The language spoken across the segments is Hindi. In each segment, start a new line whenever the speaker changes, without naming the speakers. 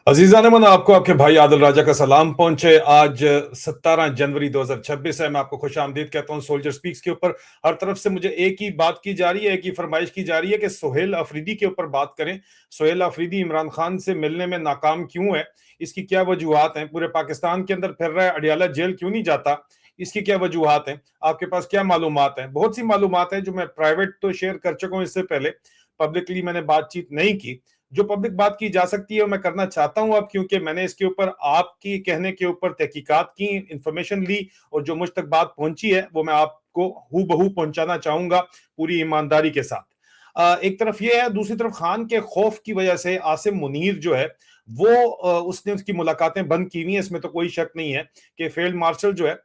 अजीजा ने मन आपको आपके भाई आदिल राजा का सलाम पहुंचे। आज 17 जनवरी 2026 है। मैं आपको खुश आमदीद कहता हूं सोल्जर स्पीक्स के ऊपर। हर तरफ से मुझे एक ही बात की जा रही है, एक ही फरमाइश की जा रही है कि सोहेल अफरीदी के ऊपर बात करें। सोहेल अफरीदी इमरान खान से मिलने में नाकाम क्यों है, इसकी क्या वजूहत हैं? पूरे पाकिस्तान के अंदर फिर रहा है, अडियाला जेल क्यों नहीं जाता, इसकी क्या वजूहत हैं? आपके पास क्या मालूमात हैं? बहुत सी मालूमात हैं जो मैं प्राइवेट तो शेयर कर चुका हूं इससे पहले, पब्लिकली मैंने बातचीत नहीं की। जो पब्लिक बात की जा सकती है वो मैं करना चाहता हूं अब, क्योंकि मैंने इसके ऊपर आपकी कहने के ऊपर तहकीकात की, इंफॉर्मेशन ली, और जो मुझ तक बात पहुंची है वो मैं आपको हू बहू पहुंचाना चाहूंगा पूरी ईमानदारी के साथ। एक तरफ ये है, दूसरी तरफ खान के खौफ की वजह से आसिम मुनीर जो है वो उसने उसकी मुलाकातें बंद की हुई हैं। इसमें तो कोई शक नहीं है कि फील्ड मार्शल जो है,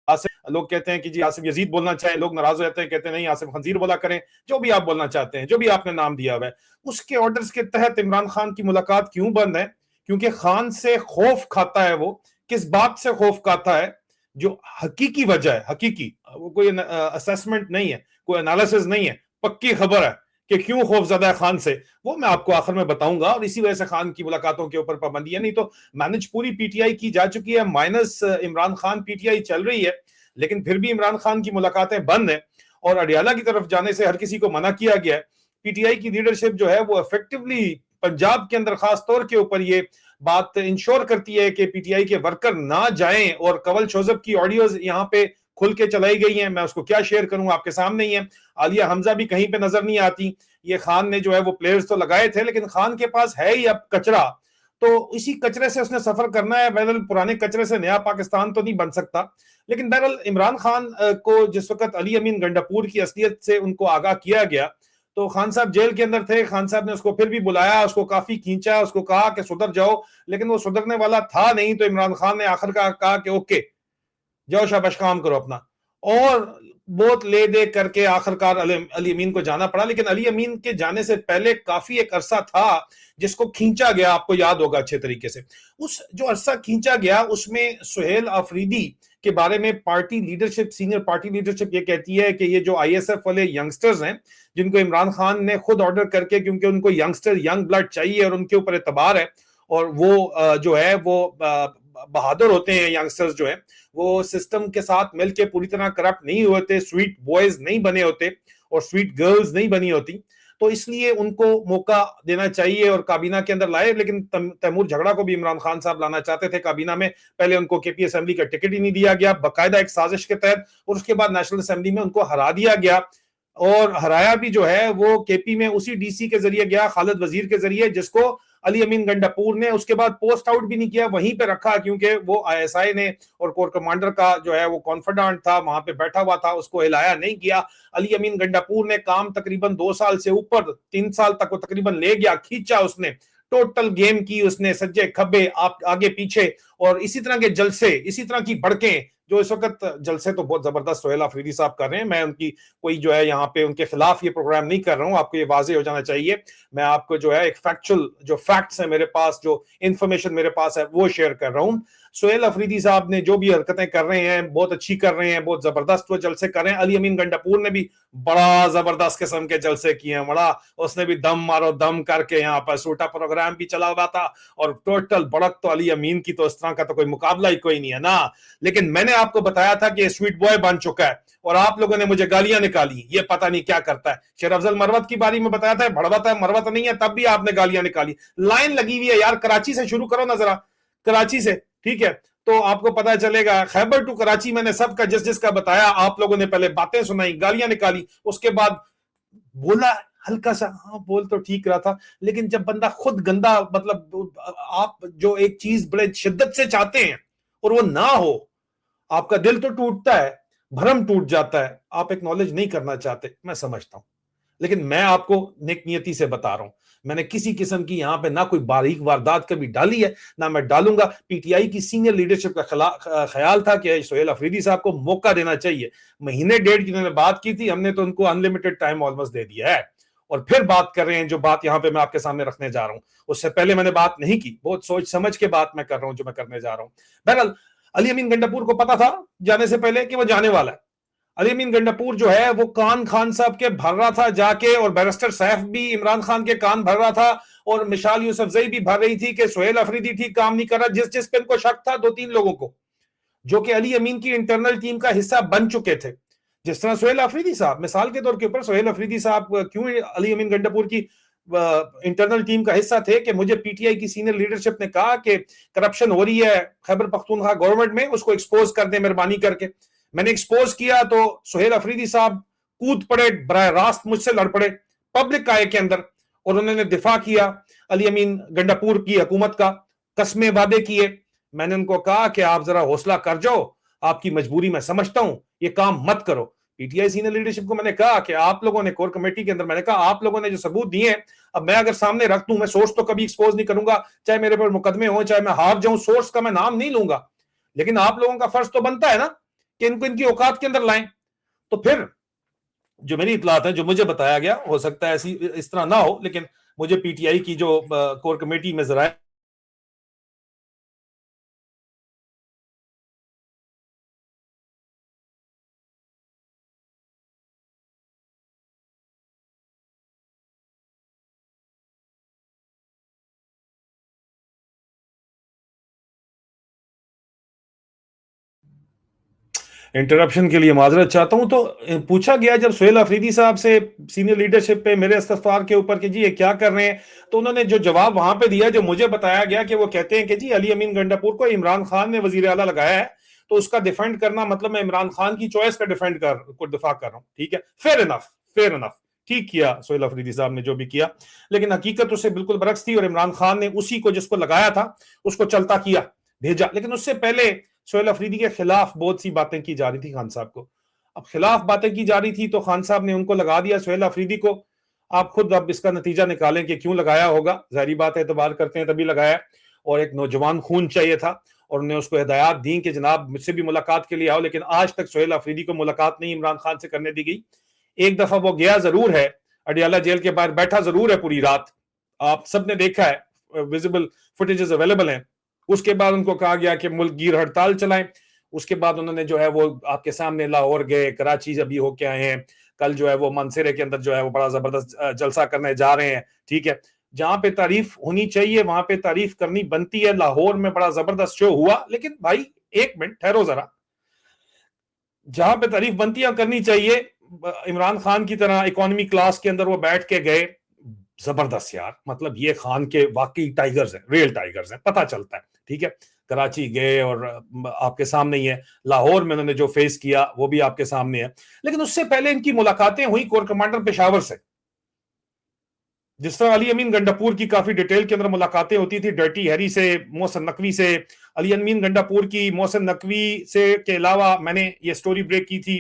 आसिफ, लोग कहते हैं कि जी आसिफ यजीद बोलना चाहे, लोग नाराज हो जाते हैं, कहते हैं नहीं आसिफ खंजीर बोला करें, जो भी आप बोलना चाहते हैं, जो भी आपने नाम दिया हुआ है। उसके ऑर्डर्स के तहत इमरान खान की मुलाकात क्यों बंद है? क्योंकि खान से खौफ खाता है। वो किस बात से खौफ खाता है? जो हकीकी वजह है, हकीकी, वो कोई असेसमेंट नहीं है, कोई एनालिसिस नहीं है, पक्की खबर है कि क्यों खौफ ज्यादा है खान से, वो मैं आपको आखिर में बताऊंगा। और इसी वजह से खान की मुलाकातों के ऊपर पाबंदी है। नहीं तो मैनेज पूरी पीटीआई की जा चुकी है, माइनस इमरान खान पीटीआई चल रही है, लेकिन फिर भी इमरान खान की मुलाकातें बंद हैं और अडियाला की तरफ जाने से हर किसी को मना किया गया है। पीटीआई की लीडरशिप जो है वो इफेक्टिवली पंजाब के अंदर खास तौर के ऊपर ये बात इंश्योर करती है कि पीटीआई के वर्कर ना जाएं। और कवल शोजब की ऑडियोज यहाँ पे खुल के चलाई गई हैं, मैं उसको क्या शेयर करूं, आपके सामने ही है। आलिया हमजा भी कहीं पे नजर नहीं आती। ये खान ने जो है वो प्लेयर्स तो लगाए थे, लेकिन खान के पास है ही अब कचरा, तो इसी कचरे से उसने सफर करना है। बहरहाल पुराने कचरे से नया पाकिस्तान तो नहीं बन सकता। लेकिन बहरहाल इमरान खान को जिस वक्त अली अमीन गंडापुर की असलियत से उनको आगाह किया गया, तो खान साहब जेल के अंदर थे। खान साहब ने उसको फिर भी बुलाया, उसको काफी खींचा, उसको कहा कि सुधर जाओ, लेकिन वो सुधरने वाला था नहीं। तो इमरान खान ने आखिरकार कहा कि ओके जाओ, शाबाश, काम करो अपना। और बहुत ले दे करके आखिरकार अली अमीन को जाना पड़ा। लेकिन अली अमीन के जाने से पहले काफी एक अरसा था जिसको खींचा गया, आपको याद होगा अच्छे तरीके से। उस जो अरसा खींचा गया उसमें सुहेल अफरीदी के बारे में party leadership, senior party leadership ये कहती है कि ये जो आईएसएफ वाले यंगस्टर्स हैं, जिनको इमरान खान ने खुद ऑर्डर करके, क्योंकि उनको यंगस्टर, यंग ब्लड चाहिए और उनके ऊपर एतबार है, और वो जो है वो बहादुर होते हैं यंगस्टर्स जो है, वो सिस्टम के साथ मिलकर पूरी तरह करप्ट नहीं होते, स्वीट बॉयज नहीं बने होते और स्वीट गर्ल्स नहीं बनी होती। तो इसलिए उनको मौका देना चाहिए और काबीना के अंदर लाए। लेकिन तैमूर झगड़ा को भी इमरान खान साहब लाना चाहते थे काबीना में। पहले उनको केपी असेंबली का टिकट ही नहीं दिया गया बाकायदा एक साजिश के तहत, और उसके बाद नेशनल असेंबली में उनको हरा दिया गया। और हराया भी जो है वो केपी में उसी डीसी के जरिए गया, खालिद वजीर के जरिए, जिसको अली अमीन गंडापुर ने उसके बाद पोस्ट आउट भी नहीं किया, वहीं पे रखा, क्योंकि वो आईएसआई ने और कोर कमांडर का जो है वो कॉन्फिडेंट था, वहां पे बैठा हुआ था, उसको हिलाया नहीं किया। अली अमीन गंडापुर ने काम तकरीबन 2 साल से ऊपर, 3 साल तक वो तकरीबन ले गया, खींचा उसने, टोटल गेम की उसने, सज्जे खब्बे, आप आगे पीछे, और इसी तरह के जलसे, इसी तरह की भड़कें जो इस वक्त जलसे तो बहुत जबरदस्त सोहेल अफरीदी साहब कर रहे हैं। मैं उनकी कोई जो है यहाँ पे उनके खिलाफ ये प्रोग्राम नहीं कर रहा हूँ, आपको ये वाजे हो जाना चाहिए। मैं आपको जो है एक फैक्चुअल, जो फैक्ट्स है मेरे पास, जो इन्फॉर्मेशन मेरे पास है, वो शेयर कर रहा हूँ। सोहेल अफरीदी साहब ने जो भी हरकतें कर रहे हैं बहुत अच्छी कर रहे हैं, बहुत जबरदस्त वो जलसे कर रहे हैं। अली अमीन गंडापुर ने भी बड़ा जबरदस्त किस्म के जलसे किए हैं, बड़ा उसने भी दम मारो दम करके यहाँ पर सूटा प्रोग्राम भी चला हुआ था। और टोटल बढ़त तो अली अमीन की तो इस तरह का तो कोई मुकाबला ही कोई नहीं है ना। लेकिन मैंने आपको बताया था कि स्वीट बॉय बन चुका है और आप लोगों ने मुझे गालियां निकाली, ये पता नहीं क्या करता है। शेर अफजल मरवत की बारी में बताया था भड़वत है, मरवत नहीं है, तब भी आपने गालियां निकाली। लाइन लगी हुई है यार, कराची से शुरू करो ना जरा, कराची से, ठीक है, तो आपको पता चलेगा। खैबर टू कराची मैंने सबका जिस जिसका बताया, आप लोगों ने पहले बातें सुनाई, गालियां निकाली, उसके बाद बोला हल्का सा, हाँ बोल तो ठीक रहा था, लेकिन जब बंदा खुद गंदा, मतलब आप जो एक चीज बड़े शिद्दत से चाहते हैं और वो ना हो, आपका दिल तो टूटता है, भरम टूट जाता है, आप एक्नॉलेज नहीं करना चाहते, मैं समझता हूं। लेकिन मैं आपको नेक नियति से बता रहा हूं, मैंने किसी किस्म की यहां पे ना कोई बारीक वारदात कभी डाली है, ना मैं डालूंगा। पीटीआई की सीनियर लीडरशिप का ख्याल था कि सोहेल अफरीदी साहब को मौका देना चाहिए। महीने डेढ़ की उन्होंने बात की थी, हमने तो उनको अनलिमिटेड टाइम ऑलमोस्ट दे दिया है, और फिर बात कर रहे हैं जो बात यहां पे मैं आपके सामने रखने जा रहा हूं। उससे पहले मैंने बात नहीं की, बहुत सोच समझ के बात मैं कर रहा हूं जो मैं करने जा रहा हूं। बहरहाल अली अमीन गंडापुर को पता था जाने से पहले कि वो जाने वाला है। अली अमीन गंडापुर जो है वो कान खान साहब के भर रहा था जाके, और बैरिस्टर सैफ भी इमरान खान के कान भर रहा था, और मिसाल यूसुफजई भी भर रही थी कि सुहेल अफरीदी ठीक काम नहीं कर रहा। जिस जिस पे इनको शक था, 2-3 लोगों को जो कि अली अमीन की इंटरनल टीम का हिस्सा बन चुके थे, जिस तरह सुहेल अफरीदी साहब, मिसाल के तौर के ऊपर सुहेल अफरीदी साहब क्यों अली अमीन गंडापुर की इंटरनल टीम का हिस्सा थे कि मुझे पीटीआई की सीनियर लीडरशिप ने कहा कि करप्शन हो रही है खैबर पख्तूनख्वा गवर्नमेंट में, उसको एक्सपोज कर दे मेहरबानी करके। मैंने एक्सपोज किया तो सुहेल अफरीदी साहब कूद पड़े, बराह रास्त मुझसे लड़ पड़े पब्लिक काय के अंदर, और उन्होंने दिफा किया अली अमीन गंडापुर की हुकूमत का, कस्में वादे किए। मैंने उनको कहा कि आप जरा हौसला कर जाओ, आपकी मजबूरी मैं समझता हूं, ये काम मत करो। पीटीआई सीनियर लीडरशिप को मैंने कहा कि आप लोगों ने कोर कमेटी के अंदर, मैंने कहा आप लोगों ने जो सबूत दिए हैं, अब मैं अगर सामने रख दूं, मैं सोर्स तो कभी एक्सपोज नहीं करूंगा, चाहे मेरे पर मुकदमे हो, चाहे मैं हार जाऊं, सोर्स का मैं नाम नहीं लूंगा, लेकिन आप लोगों का फर्ज तो बनता है ना कि इनको इनकी औकात के अंदर लाएं। तो फिर जो मेरी इतलात है, जो मुझे बताया गया, हो सकता है ऐसी इस तरह ना हो, लेकिन मुझे पीटीआई की जो कोर कमेटी में जरा इंटरप्शन के लिए माजरत चाहता हूं। तो पूछा गया जब सुहेल अफरीदी साहब से सीनियर लीडरशिप पे मेरे इस्तफार के ऊपर कि जी ये क्या कर रहे हैं, तो उन्होंने जो जवाब वहां पे दिया, जो मुझे बताया गया कि वो कहते हैं कि जी अली अमीन गंडापुर को इमरान खान ने वजीर आला लगाया है, तो उसका डिफेंड करना मतलब मैं इमरान खान की चॉइस का दिफा कर रहा हूं। ठीक है, फेयर इनफ, फेयर इनफ, ठीक किया सुहेल अफरीदी साहब ने जो भी किया, लेकिन हकीकत उससे बिल्कुल बरक्स थी, और इमरान खान ने उसी को जिसको लगाया था उसको चलता किया, भेजा। लेकिन उससे पहले सुहेल अफरीदी के खिलाफ बहुत सी बातें की जा रही थी खान साहब को। अब खिलाफ बातें की जा रही थी तो खान साहब ने उनको लगा दिया सुहेल अफरीदी को। आप खुद अब इसका नतीजा निकालें कि क्यों लगाया होगा, जाहिर बात है एतबार करते हैं तभी लगाया, और एक नौजवान खून चाहिए था, और उन्होंने उसको हिदायत दी कि जनाब मुझसे भी मुलाकात के लिए आओ। लेकिन आज तक सुहेल अफरीदी को मुलाकात नहीं इमरान खान से करने दी गई। एक दफा वो गया जरूर है, अडियाला जेल के बाहर बैठा जरूर है पूरी रात, आप सबने देखा है, विजिबल फुटेजेस अवेलेबल हैं। उसके बाद उनको कहा गया कि मुल्क गिर हड़ताल चलाएं। उसके बाद उन्होंने जो है वो आपके सामने लाहौर गए, कराची अभी होके आए हैं, कल जो है वो मनसेरे के अंदर जो है वो बड़ा जबरदस्त जलसा करने जा रहे हैं। ठीक है, जहां पे तारीफ होनी चाहिए वहां पे तारीफ करनी बनती है। लाहौर में बड़ा जबरदस्त शो हुआ, लेकिन भाई एक मिनट ठहरो जरा, जहां पे तारीफ बनती है करनी चाहिए। इमरान खान की तरह इकोनॉमी क्लास के अंदर वो बैठ के गए, जबरदस्त यार, मतलब ये खान के वाकई टाइगर्स हैं, रियल टाइगर्स हैं, पता चलता है। ठीक है, कराची गए और आपके सामने ही है, लाहौर में उन्होंने जो फेस किया वो भी आपके सामने है। लेकिन उससे पहले इनकी मुलाकातें हुई कोर कमांडर पेशावर से, जिस तरह अली अमीन गंडापुर की काफी डिटेल के अंदर मुलाकातें होती थी डर्टी हैरी से, मोहसिन नकवी से। अली अमीन गंडापुर की मोहसिन नकवी से के अलावा मैंने ये स्टोरी ब्रेक की थी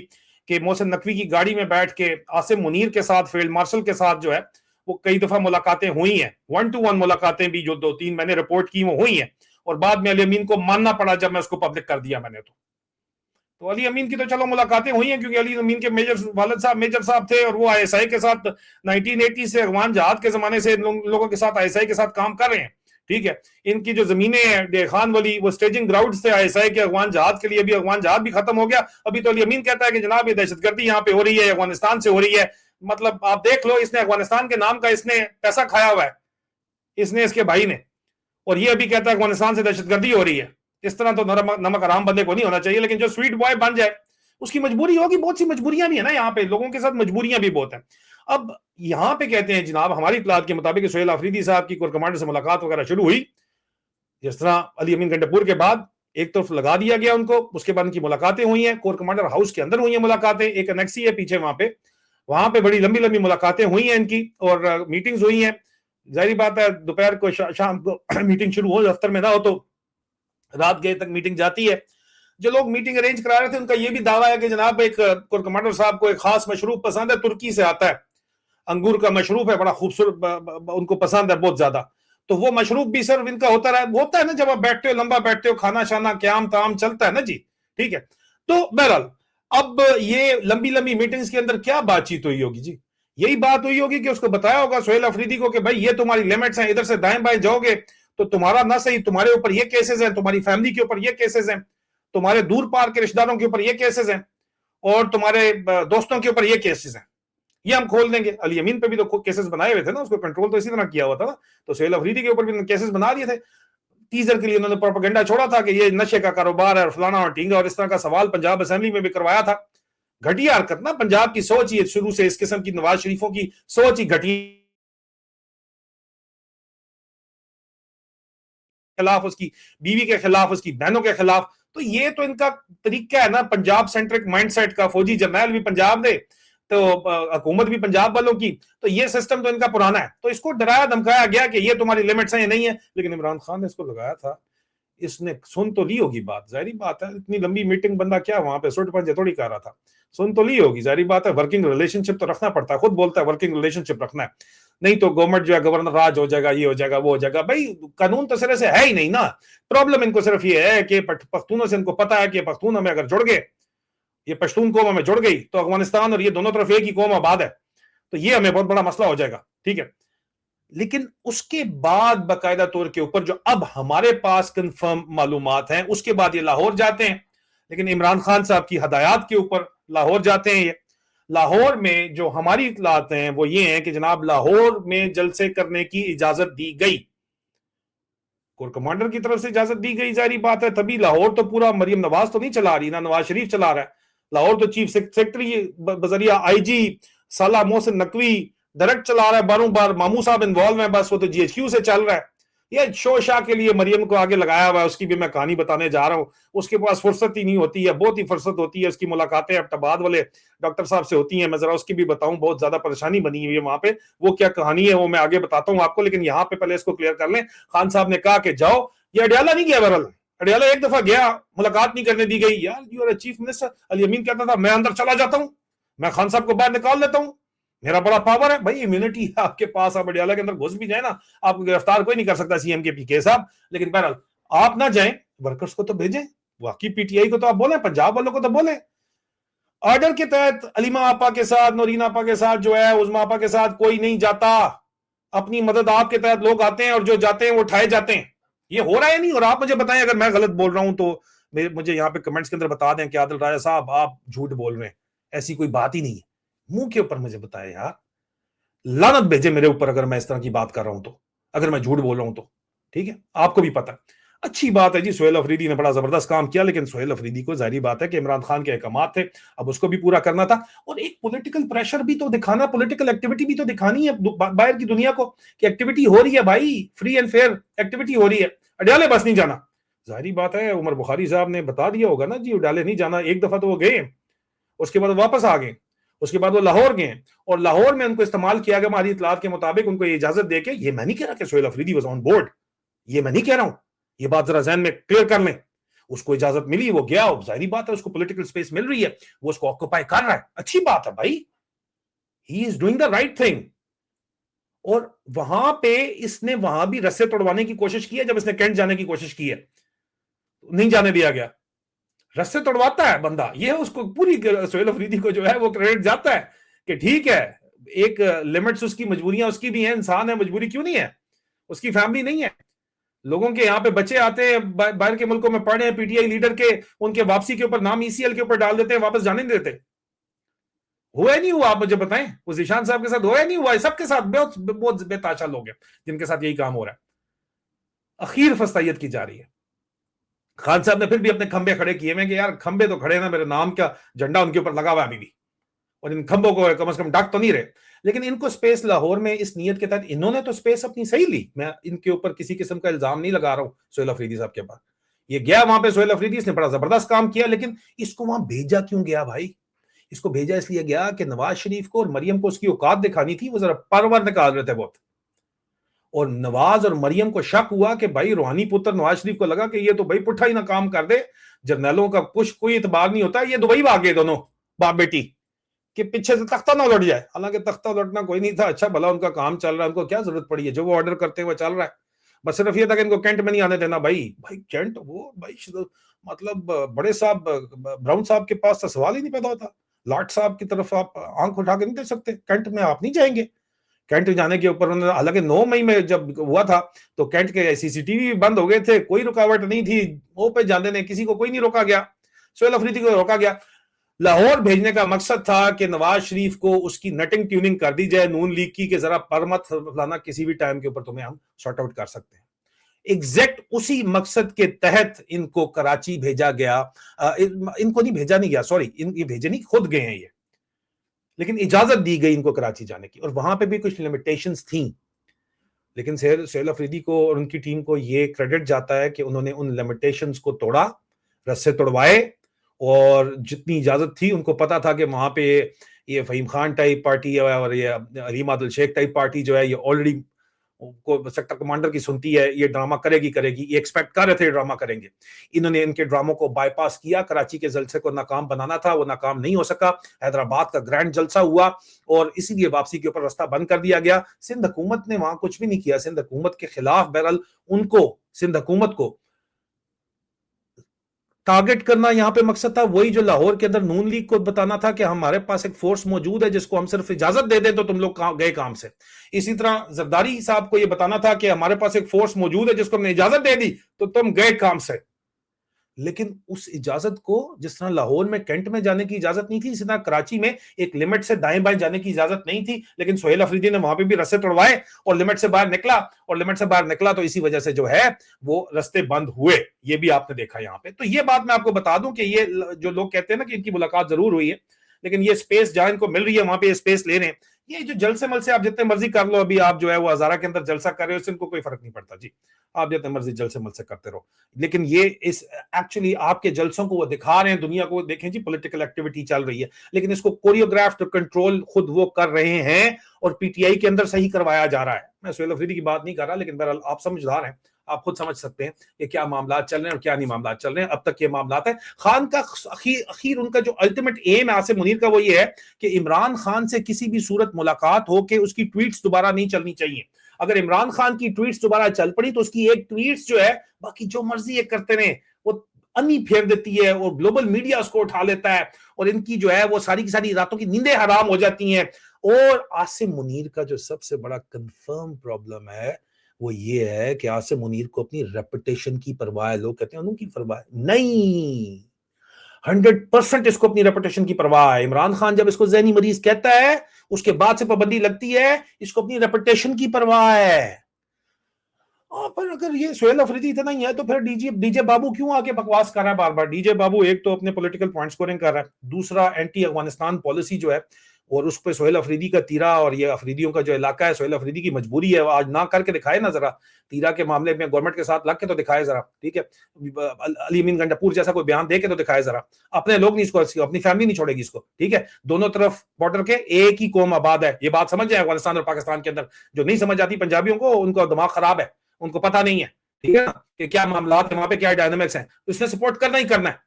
कि मोहसिन नकवी की गाड़ी में बैठ के आसिम मुनीर के साथ, फील्ड मार्शल के साथ जो है वो कई दफा मुलाकातें हुई हैं, 1-to-1 मुलाकातें भी जो 2-3 मैंने रिपोर्ट की वो हुई हैं, और बाद में अली अमीन को मानना पड़ा जब मैं उसको पब्लिक कर दिया मैंने। तो अली अमीन की तो चलो मुलाकातें हुई हैं, क्योंकि अली अमीन के वालिद साहब मेजर साहब थे, और वो आईएसआई के साथ 1980 से अफगान जहाद के जमाने से लोगों के साथ आईएसआई के साथ काम कर रहे हैं। ठीक है, इनकी जो जमीनें हैं डेखान वाली, वो स्टेजिंग ग्राउंड थे आईएसआई के अफगान जहाद के लिए। अभी अफगान जहाद भी खत्म हो गया, अभी तो अली अमीन कहता है कि जनाब ये दहशतगर्दी यहाँ पे हो रही है, अफगानिस्तान से हो रही है। मतलब आप देख लो, इसने अफगानिस्तान के नाम का इसने पैसा खाया हुआ है, इसने, इसके भाई ने, और ये अभी कहता है अफगानिस्तान से दहशतगर्दी हो रही है। इस तरह तो नमक हराम बंदे को नहीं होना चाहिए, लेकिन जो स्वीट बॉय बन जाए उसकी मजबूरी होगी। बहुत सी मजबूरियां भी है ना, यहाँ पे लोगों के साथ मजबूरियां भी बहुत हैं। अब यहाँ पे कहते हैं जनाब हमारी इतलात के मुताबिक सुहेल अफरीदी साहब की कोर कमांडर से मुलाकात वगैरह शुरू हुई, जिस तरह अली अमीन गंडापुर के बाद एक तरफ लगा दिया गया उनको, उसके बाद उनकी मुलाकातें हुई हैं, कोर कमांडर हाउस के अंदर हुई हैं मुलाकातें, एक अनेक्सी है पीछे वहां पे बड़ी लंबी लंबी मुलाकातें हुई हैं इनकी, और मीटिंग्स हुई हैं। जाहिर बात है दोपहर को शाम को मीटिंग शुरू हो, दफ्तर में ना हो तो रात गए तक मीटिंग जाती है। जो लोग मीटिंग अरेंज करा रहे थे उनका ये भी दावा है कि जनाब एक कोर कमांडर साहब को एक खास मशरूब पसंद है, तुर्की से आता है, अंगूर का मशरूब है, बड़ा खूबसूरत, उनको पसंद है बहुत ज्यादा। तो वो मशरूब भी सिर्फ इनका होता है ना, जब आप बैठते हो, लंबा बैठते हो, खाना शाना क्याम ताम चलता है ना जी। ठीक है, तो बहरहाल अब ये लंबी लंबी मीटिंग्स के अंदर क्या बातचीत हुई होगी जी, यही बात हुई होगी कि उसको बताया होगा सुहेल अफरीदी को कि भाई ये तुम्हारी लिमिट्स हैं, इधर से दाएं बाएं जाओगे तो तुम्हारा ना सही, तुम्हारे ऊपर ये केसेस हैं, तुम्हारी फैमिली के ऊपर ये केसेस हैं, तुम्हारे दूर पार के रिश्तेदारों के ऊपर ये केसेस हैं, और तुम्हारे दोस्तों के ऊपर ये केसेस हैं, ये हम खोल देंगे। अली अमीन पे भी तो केसेस बनाए हुए थे ना, उसको कंट्रोल तो इसी तरह किया हुआ था ना। तो सुहेल अफरीदी के ऊपर भी केसेस बना दिए थे। टीजर के लिए उन्होंने प्रोपेगेंडा छोड़ा था कि ये नशे का कारोबार है और फलाना और टींगा, और इस तरह का सवाल पंजाब असेंबली में भी करवाया था। घटिया हरकत ना, पंजाब की सोच ही शुरू से इस किस्म की, नवाज शरीफों की सोच ही घटिया, खिलाफ, उसकी बीवी के खिलाफ, उसकी बहनों के खिलाफ। तो ये तो इनका तरीका है ना, पंजाब सेंट्रिक माइंडसेट का। फौजी जर्नैल भी पंजाब दे, तो हुकूमत भी पंजाब वालों की। तो ये सिस्टम तो इनका पुराना है। तो इसको डराया धमकाया गया कि ये तुम्हारी लिमिट्स हैं, ये नहीं है। लेकिन इमरान खान ने इसको लगाया था, इसने सुन तो ली होगी बात, जाहिर बात है। इतनी लंबी मीटिंग बंदा क्या वहां पे सुट पंजे थोड़ी कर रहा था, सुन तो ली होगी, जाहिर बात है। वर्किंग रिलेशनशिप तो रखना पड़ता है, खुद बोलता है वर्किंग रिलेशनशिप रखना है, नहीं तो गवर्नमेंट जो है गवर्नर राज हो जाएगा, ये हो जाएगा, वो हो जाएगा। भाई कानून तो सिरे से है ही नहीं ना। प्रॉब्लम इनको सिर्फ ये है कि पख्तूनों से इनको पता है कि पख्तून हमें अगर जुड़ गए, ये पश्तून कौम हमें जुड़ गई, तो अफगानिस्तान और ये दोनों तरफ एक ही कौम आबाद है, तो ये हमें बहुत बड़ा मसला हो जाएगा, ठीक है। लेकिन उसके बाद बाकायदा तौर के ऊपर जो अब हमारे पास कंफर्म मालूमात हैं, उसके बाद ये लाहौर जाते हैं। लेकिन इमरान खान साहब की हदायत के ऊपर लाहौर जाते हैं। ये लाहौर में जो हमारी इतलात हैं वो ये हैं कि जनाब लाहौर में जलसे करने की इजाजत दी गई, कोर कमांडर की तरफ से इजाजत दी गई, जारी बात है। तभी लाहौर तो पूरा मरियम नवाज तो नहीं चला रही ना, नवाज शरीफ चला रहा है। लाहौर तो चीफ सेक्रेटरी बजरिया आईजी साला मोहसिन नकवी डायरेक्ट चला रहा है, बारों बार मामू साहब इन्वॉल्व है, बस वो तो जीएचक्यू से चल रहा है। ये शो शाह के लिए मरियम को आगे लगाया हुआ है, उसकी भी मैं कहानी बताने जा रहा हूँ। उसके पास फुर्सत ही नहीं होती है, बहुत ही फुर्सत होती है। उसकी मुलाकातें अब्टाबाद वाले डॉक्टर साहब से होती हैं, मैं जरा उसकी भी बताऊं, बहुत ज्यादा परेशानी बनी हुई है वहां पे। वो क्या कहानी है वो मैं आगे बताता हूँ आपको, लेकिन यहाँ पे पहले इसको क्लियर कर लें। खान साहब ने कहा कि जाओ, ये अडियाला नहीं गया, बहरहाल अडियाला एक दफा गया, मुलाकात नहीं करने दी गई। यार you are chief minister. Ali Amin कहता था मैं अंदर चला जाता हूँ, मैं खान साहब को बाहर निकाल लेता हूँ, मेरा बड़ा पावर है। भाई इम्यूनिटी है आपके पास, आप अडियाला के अंदर घुस भी जाए ना, आपको गिरफ्तार कोई नहीं कर सकता सीएम के पीके साहब। लेकिन बहरहाल आप ना जाएं, वर्कर्स को तो भेजें, बाकी पीटीआई को तो आप बोले, पंजाब वालों को तो बोले। ऑर्डर के तहत अलीमा आपा के साथ, नौरीन आपा के साथ जो है, उजमा आपा के साथ कोई नहीं जाता। अपनी मदद आपके तहत लोग आते हैं, और जो जाते हैं वो उठाए जाते हैं। ये हो रहा है नहीं? और आप मुझे बताएं अगर मैं गलत बोल रहा हूं तो मुझे यहाँ पे कमेंट्स के अंदर बता दें कि आदिल राजा साहब आप झूठ बोल रहे हैं, ऐसी कोई बात ही नहीं है। मुंह के ऊपर मुझे बताएं यार, लानत भेजे मेरे ऊपर अगर मैं इस तरह की बात कर रहा हूं तो, अगर मैं झूठ बोल रहा हूं तो, ठीक है। आपको भी पता है। अच्छी बात है जी, सुहेल अफरीदी ने बड़ा जबरदस्त काम किया, लेकिन सुहेल अफरीदी को जाहिर बात है कि इमरान खान के अहकाम थे, अब उसको भी पूरा करना था। और एक पॉलिटिकल प्रेशर भी तो दिखाना, पॉलिटिकल एक्टिविटी भी तो दिखानी है बाहर की दुनिया को कि एक्टिविटी हो रही है भाई, फ्री एंड फेयर एक्टिविटी हो रही है। अडियाले बस नहीं जाना, जाहिर बात है। उमर बुखारी साहब ने बता दिया होगा ना जी, अडियाले नहीं जाना। एक दफा तो वो गए, उसके बाद वापस आ गए, उसके बाद वो लाहौर गए, और लाहौर में उनको इस्तेमाल किया गया हमारी इतलात के मुताबिक, उनको ये इजाजत देके। ये मैं नहीं कह रहा कि Suhail Afridi was on board, ये मैं नहीं कह रहा हूं, ये बात जरा जहन में क्लियर कर लें। उसको इजाजत मिली, वो गया, जाहिर बात है उसको पॉलिटिकल स्पेस मिल रही है, वो उसको ऑक्यूपाई कर रहा है, अच्छी बात है भाई, he is doing the right thing. और वहां पे इसने वहां भी रस्से तोड़वाने की कोशिश की है, जब इसने कैंट जाने की कोशिश की है, नहीं जाने दिया गया। रस्से तोड़वाता है बंदा, ये उसको पूरी सुहेल अफरीदी को जो है वो क्रेडिट जाता है कि ठीक है, एक लिमिट्स उसकी, मजबूरियां उसकी भी हैं, इंसान है, मजबूरी क्यों नहीं है, उसकी फैमिली नहीं है। लोगों के यहाँ पे बच्चे आते हैं बाहर के मुल्कों में पढ़े हैं, पीटीआई लीडर के, उनके वापसी के ऊपर नाम ईसीएल के ऊपर डाल देते हैं, वापस जाने नहीं देते। हुआ नहीं हुआ? आप मुझे बताएं, उस ईशान साहब के साथ हुआ नहीं हुआ? सबके साथ बहुत बहुत बेताशा लोग हैं जिनके साथ यही काम हो रहा है। अखीर फस्तैयत की जा रही है। खान साहब ने फिर भी अपने खंबे खड़े किए हैं कि यार खंबे तो खड़े ना, मेरे नाम का झंडा उनके ऊपर लगा हुआ है अभी भी, और इन खंबों को कम से कम डाक तो नहीं रहे। लेकिन इनको स्पेस लाहौर में इस नीयत के तहत इन्होंने तो स्पेस अपनी सही ली, मैं इनके ऊपर किसी किस्म का इल्जाम नहीं लगा रहा हूं। सुहेल अफरीदी साहब के पास ये गया, वहां पे सुहेल अफरीदी, इसने बड़ा जबरदस्त काम किया, लेकिन इसको वहां भेजा क्यों गया भाई? इसको भेजा इसलिए गया कि नवाज शरीफ को और मरियम को उसकी औकात दिखानी थी। वो जरा परवर निकाल रहे थे बहुत, और नवाज और मरियम को शक हुआ कि भाई रूहानी पुत्र नवाज शरीफ को लगा कि ये तो भाई पुट्ठा ही ना काम कर दे, जर्नैलों का कुछ कोई इतबार नहीं होता, ये दुबई भाग गए दोनों बाप बेटी कि पीछे से तख्ता ना उलट जाए। हालांकि तख्ता उलटना कोई नहीं था, अच्छा भला उनका काम चल रहा है, उनको क्या जरूरत पड़ी है, जो वो ऑर्डर करते हुए चल रहा है। बस सिर्फ ये था कि इनको कैंट में नहीं आने देना। भाई भाई कैंट, वो भाई मतलब बड़े साहब ब्राउन साहब के पास तो सवाल ही नहीं पैदा होता, लॉर्ड साहब की तरफ आप आंख उठा के नहीं दे सकते, कैंट में आप नहीं जाएंगे। कैंट जाने के ऊपर उन्होंने, हालांकि 9 मई में जब हुआ था तो कैंट के सीसीटीवी बंद हो गए थे, कोई रुकावट नहीं थी वो पे जाने ने, किसी को कोई नहीं रोका गया, सुहेल अफरीदी को रोका गया। लाहौर भेजने का मकसद था कि नवाज शरीफ को उसकी नटिंग ट्यूनिंग कर दी जाए नून लीग की, कि जरा पर मत फलाना, किसी भी टाइम के ऊपर तुम्हें हम सॉर्ट आउट कर सकते हैं। एग्जैक्ट उसी मकसद के तहत इनको कराची भेजा गया। इनको नहीं भेजा नहीं गया, सॉरी, ये भेजे नहीं, खुद गए हैं ये, लेकिन इजाजत दी गई इनको कराची जाने की, और वहां पे भी कुछ लिमिटेशंस थी। लेकिन सोहेल अफरीदी को और उनकी टीम को ये क्रेडिट जाता है कि उन्होंने उन लिमिटेशंस को तोड़ा, रस्से तोड़वाए, और जितनी इजाजत थी, उनको पता था कि वहां पे ये फहीम खान टाइप पार्टी है और ये अलीम आदिल शेख टाइप पार्टी जो है, ये ऑलरेडी को सेक्टर कमांडर की सुनती है, ये ड्रामा करेगी करेगी, ये एक्सपेक्ट कर रहे थे ड्रामा करेंगे। इन्होंने इनके ड्रामों को बाईपास किया, कराची के जलसे को नाकाम बनाना था, वो नाकाम नहीं हो सका। हैदराबाद का ग्रैंड जलसा हुआ और इसीलिए वापसी के ऊपर रास्ता बंद कर दिया गया। सिंध हुकूमत ने वहां कुछ भी नहीं किया, सिंध हुकूमत के खिलाफ बहरहाल उनको, सिंध हुकूमत को टारगेट करना यहां पे मकसद था। वही जो लाहौर के अंदर नून लीग को बताना था कि हमारे पास एक फोर्स मौजूद है जिसको हम सिर्फ इजाजत दे दें तो तुम लोग गए काम से। इसी तरह जरदारी साहब को यह बताना था कि हमारे पास एक फोर्स मौजूद है जिसको हमने इजाजत दे दी तो तुम गए काम से। लेकिन उस इजाजत को, जिस तरह लाहौर में कैंट में जाने की इजाजत नहीं थी, इसी तरह कराची में एक लिमिट से दाएं बाएं जाने की इजाजत नहीं थी। लेकिन सोहेल अफरीदी ने वहां पे भी रस्ते तोड़वाए और लिमिट से बाहर निकला, और लिमिट से बाहर निकला तो इसी वजह से जो है वो रस्ते बंद हुए। ये भी आपने देखा यहाँ पे। तो ये बात मैं आपको बता दूं कि ये जो लोग कहते हैं ना कि इनकी मुलाकात जरूर हुई है, लेकिन ये स्पेस जहां इनको मिल रही है वहां पे स्पेस ले रहे हैं। ये जो जलसे मल से आप जितने मर्जी कर लो, अभी आप जो है वो हजारा के अंदर जलसा कर रहे हो, इससे इनको कोई फर्क नहीं पड़ता जी, आप जितने मर्जी जलसे मल से करते रहो। लेकिन ये इस एक्चुअली आपके जलसों को वो दिखा रहे हैं दुनिया को, देखें जी पॉलिटिकल एक्टिविटी चल रही है, लेकिन इसको कोरियोग्राफ्ड कंट्रोल खुद वो कर रहे हैं और पीटीआई के अंदर सही करवाया जा रहा है। मैं सोहेल अफरीदी की बात नहीं कर रहा, लेकिन बहरहाल आप समझदार हैं, आप खुद समझ सकते हैं कि क्या मामला चल रहे हैं और क्या नहीं मामला चल रहे हैं। अब तक ये मामला है खान का अखीर उनका जो अल्टीमेट एम है आसिम मुनीर का, वो ये है कि इमरान खान से किसी भी सूरत मुलाकात हो के उसकी ट्वीट्स दोबारा नहीं चलनी चाहिए। अगर इमरान खान की ट्वीट्स दोबारा चल पड़ी तो उसकी एक ट्वीट्स जो है, बाकी जो मर्जी ये करते रहे, वो अन्नी फेर देती है और ग्लोबल मीडिया उसको उठा लेता है और इनकी जो है वो सारी की सारी रातों की नींदें हराम हो जाती हैं। और आसिम मुनीर का जो सबसे बड़ा कंफर्म प्रॉब्लम है वो ये है कि आसिम मुनीर को अपनी रेपुटेशन की परवाह है। लोग कहते हैं उनकी परवाह नहीं, 100% इसको अपनी रेपुटेशन की परवाह है। इमरान खान जब इसको जहनी मरीज कहता है उसके बाद से पाबंदी लगती है, इसको अपनी रेपुटेशन की परवाह है। पर अगर ये सोहेल अफरीदी इतना ही है तो फिर डीजे बाबू क्यों आके बकवास कर रहा है बार बार। डीजे बाबू एक तो अपने पॉलिटिकल पॉइंट स्कोरिंग कर रहा है, दूसरा एंटी अफगानिस्तान पॉलिसी जो है और उस पर सोहेल अफरीदी का तीरा, और ये अफरीदियों का जो इलाका है, सोहेल अफरीदी की मजबूरी है, आज ना करके दिखाए ना जरा, तीरा के मामले में गवर्नमेंट के साथ लग के तो दिखाए जरा, ठीक है, अली अमीन गंडापुर जैसा कोई बयान दे के तो दिखाए जरा। अपने लोग नहीं इसको, अपनी फैमिली नहीं छोड़ेगी इसको, ठीक है। दोनों तरफ बॉर्डर के एक ही कौम आबाद है, ये बात समझ जाए अफगानिस्तान और पाकिस्तान के अंदर। जो नहीं समझ आती पंजाबियों को, उनका दिमाग खराब है, उनको पता नहीं है, ठीक है ना, कि क्या मामला है वहां पे, क्या डायनामिक्स है। उसने सपोर्ट करना ही करना है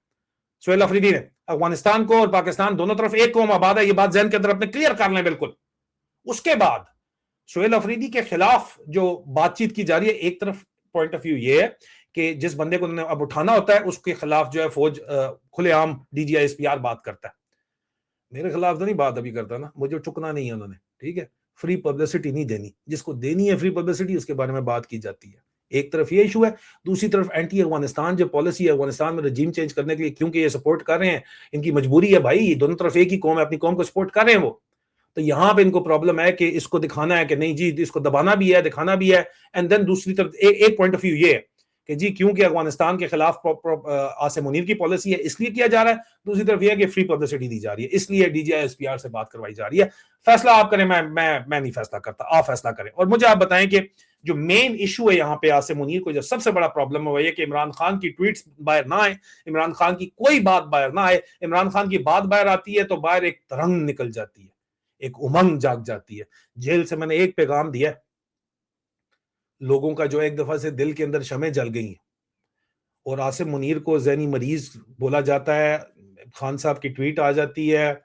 सोहेल अफरीदी ने। अफगानिस्तान को और पाकिस्तान दोनों तरफ एक कौम आबाद है, ये बात जहन के अंदर अपने क्लियर कर लें बिल्कुल। उसके बाद सोहेल अफरीदी के खिलाफ जो बातचीत की जा रही है, एक तरफ पॉइंट ऑफ व्यू ये है कि जिस बंदे को अब उठाना होता है उसके खिलाफ जो है फौज खुलेआम डीजीआईएसपीआर बात करता है। मेरे खिलाफ तो नहीं बात अभी करता ना, मुझे चुकना नहीं है उन्होंने, ठीक है। फ्री पब्लिसिटी नहीं देनी, जिसको देनी है फ्री पब्लिसिटी उसके बारे में बात की जाती है। एक तरफ ये इशू है, दूसरी तरफ एंटी अफगानिस्तान जो पॉलिसी है अफगानिस्तान में रजीम चेंज करने के लिए, क्योंकि ये सपोर्ट कर रहे हैं, इनकी मजबूरी है भाई, दोनों तरफ एक ही कौम है, अपनी कौम को सपोर्ट कर रहे हैं वो। तो यहां पे इनको प्रॉब्लम है कि इसको दिखाना है कि नहीं जी, इसको दबाना भी है, दिखाना भी है। एंड देन दूसरी तरफ एक पॉइंट ऑफ व्यू ये है कि जी क्योंकि अफगानिस्तान के खिलाफ आसिम मुनीर की पॉलिसी है इसलिए किया जा रहा है, दूसरी तरफ यह है कि फ्री पब्लिसिटी दी जा रही है इसलिए डीजीआईएसपीआर से बात करवाई जा रही है। फैसला आप करें, मैं नहीं फैसला करता, आप फैसला करें। और मुझे आप बताएं कि जो मेन इशू है यहाँ पे आसिम मुनीर को जो सबसे बड़ा प्रॉब्लम है वो ये कि इमरान खान की ट्वीट्स बाहर ना आए, इमरान खान की कोई बात बाहर ना आए। इमरान खान की बात बाहर आती है तो बाहर एक तरंग निकल जाती है, एक उमंग जाग जाती है। जेल से मैंने एक पैगाम दिया, लोगों का जो एक दफा से दिल के अंदर शमें जल गई हैं और आसिम मुनीर को जहनी मरीज बोला जाता है, खान साहब की ट्वीट आ जाती है,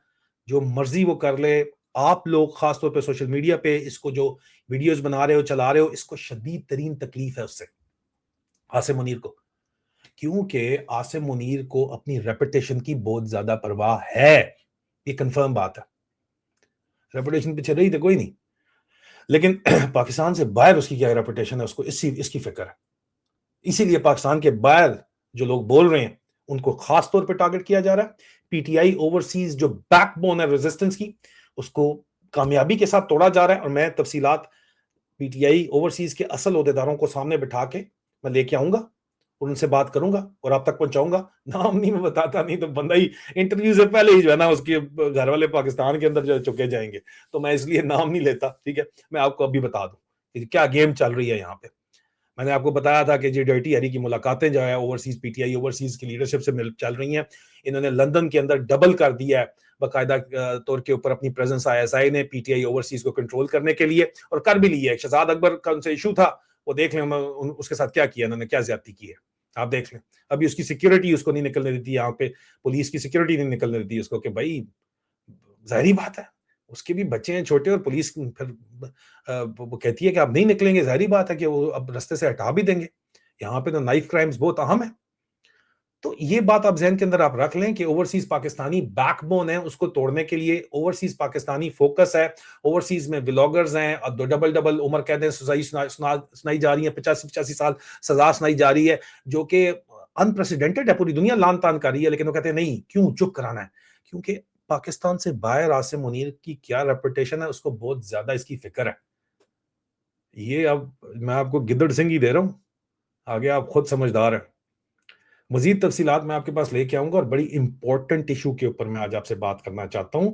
जो मर्जी वो कर ले। आप लोग खासतौर पे सोशल मीडिया पे इसको जो वीडियोस बना रहे हो, चला रहे हो, इसको शदीद तरीन तकलीफ है उससे, आसिम मुनीर को, क्योंकि आसिम मुनीर को अपनी रेपुटेशन की बहुत ज्यादा परवाह है। ये कंफर्म बात है, रेपुटेशन पीछे रही तो कोई नहीं, लेकिन पाकिस्तान से बाहर उसकी क्या रेपुटेशन है उसको इसकी फिक्र है। इसीलिए पाकिस्तान के बाहर जो लोग बोल रहे हैं उनको खास तौर पे टारगेट किया जा रहा है। पीटीआई ओवरसीज जो बैकबोन है रेजिस्टेंस की, उसको कामयाबी के साथ तोड़ा जा रहा है। और मैं तफसीलात पीटीआई ओवरसीज के असल ओहदेदारों को सामने बिठा के मैं लेके आऊंगा और उनसे बात करूंगा और आप तक पहुंचाऊंगा। नाम नहीं मैं बताता, नहीं तो बंदा ही इंटरव्यू से पहले ही जो है ना उसके घर वाले पाकिस्तान के अंदर जो चुके जाएंगे, तो मैं इसलिए नाम नहीं लेता। ठीक है, मैं आपको अभी बता दूं कि क्या गेम चल रही है यहाँ पे। मैंने आपको बताया था कि जी डर्टी हैरी की मुलाकातें जो है ओवरसीज पीटीआई ओवरसीज की लीडरशिप से मिल चल रही हैं। इन्होंने लंदन के अंदर डबल कर दिया है बाकायदा तौर के ऊपर अपनी प्रेजेंस आईएसआई ने पीटीआई ओवरसीज को कंट्रोल करने के लिए, और कर भी लिया है। शहजाद अकबर का उनसे इशू था, वो देख लें उसके साथ क्या किया इन्होंने, क्या ज्यादती की है, आप देख लें। अभी उसकी सिक्योरिटी उसको नहीं निकलने देती, यहाँ पे पुलिस की सिक्योरिटी नहीं निकलने देती उसको, कि भाई जाहिर बात है उसके भी बच्चे हैं छोटे, और पुलिस फिर वो कहती है कि आप नहीं निकलेंगे, जाहिर बात है कि वो अब रास्ते से हटा भी देंगे। यहाँ पे तो नाइफ क्राइम्स बहुत अहम है। तो ये बात आप जहन के अंदर आप रख लें कि ओवरसीज पाकिस्तानी बैकबोन है, उसको तोड़ने के लिए ओवरसीज पाकिस्तानी फोकस है। ओवरसीज में व्लॉगर्स हैं और डबल डबल उम्र कैदें सुनाई जा रही है, 85 साल सजा सुनाई जा रही है, जो कि अनप्रेसिडेंटेड है। पूरी दुनिया लान तान कर रही है, लेकिन वो कहते हैं नहीं, क्यों चुप कराना है, क्योंकि पाकिस्तान से बाहर आसिम मुनीर की क्या रेपुटेशन है, उसको बहुत ज्यादा इसकी फिक्र है। ये अब मैं आपको गिद्दड़ सिंह ही दे रहा हूं, आगे आप खुद समझदार हैं। मजीद तफसीलात मैं आपके पास लेके आऊंगा, और बड़ी इंपॉर्टेंट इशू के ऊपर मैं आज आपसे बात करना चाहता हूं।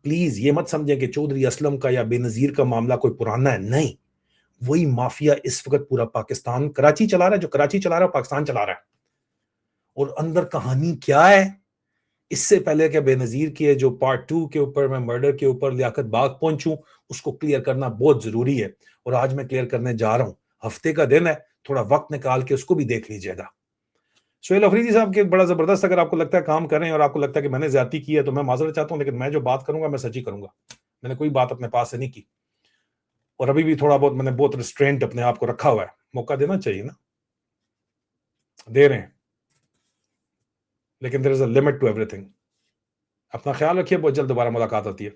प्लीज ये मत समझें कि चौधरी असलम का या बेनजीर का मामला कोई पुराना है, नहीं। वही माफिया इस वक्त पूरा पाकिस्तान, कराची चला रहा है। जो कराची चला रहा है पाकिस्तान चला रहा है। और अंदर कहानी क्या है, इससे पहले कि बेनजीर की जो पार्ट 2 के ऊपर मैं मर्डर के ऊपर लियाकत बाग पहुंचूं, उसको क्लियर करना बहुत जरूरी है, और आज मैं क्लियर करने जा रहा हूं। हफ्ते का दिन है, थोड़ा वक्त निकाल के उसको भी देख लीजिएगा। सोहेल अफरीदी साहब के बड़ा जबरदस्त, अगर आपको लगता है काम करें और आपको लगता है कि मैंने ज्यादती की है तो मैं माजरत चाहता हूं, लेकिन मैं जो बात करूंगा मैं सच्ची करूंगा। मैंने कोई बात अपने पास से नहीं की, और अभी भी थोड़ा बहुत मैंने बहुत रिस्ट्रेंट अपने आप को रखा हुआ है। मौका देना चाहिए ना, दे रहे हैं, लेकिन there is a limit to everything. अपना ख्याल रखिए, बहुत जल्द दोबारा मुलाकात होती है।